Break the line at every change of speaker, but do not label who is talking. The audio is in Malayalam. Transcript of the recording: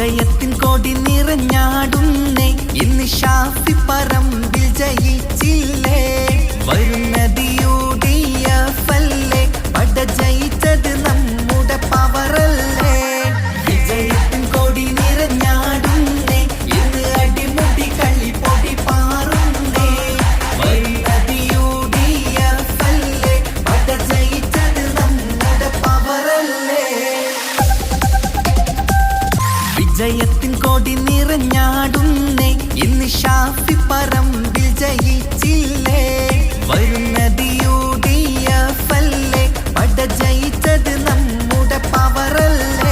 വിജയത്തിൻ കൊടി നിറഞ്ഞാടുന്നേ ഇന്ന് ഷാഫി പറമ്പിൽ ജയിച്ചില്ലേ വരുന്നത് UDF അല്ലേ പട ജയിച്ചത് നമ്മുടെ പവറല്ലേ വിജയത്തിൻ കൊടി നിറഞ്ഞാടുന്നേ ഇന്ന് അടിമുടി കളി പൊടി പാറുന്നേ വരുന്നത് UDF അല്ലേ പട ജയിച്ചത് നമ്മുടെ പവറല്ലേ വിജയത്തിൻ കൊടി നിറഞ്ഞാടുന്നേ ഇന്ന് ഷാഫി പറമ്പിൽ ജയിച്ചില്ലേ വരുന്നത് UDF അല്ലേ പട ജയിച്ചത് നമ്മുടെ പവറല്ലേ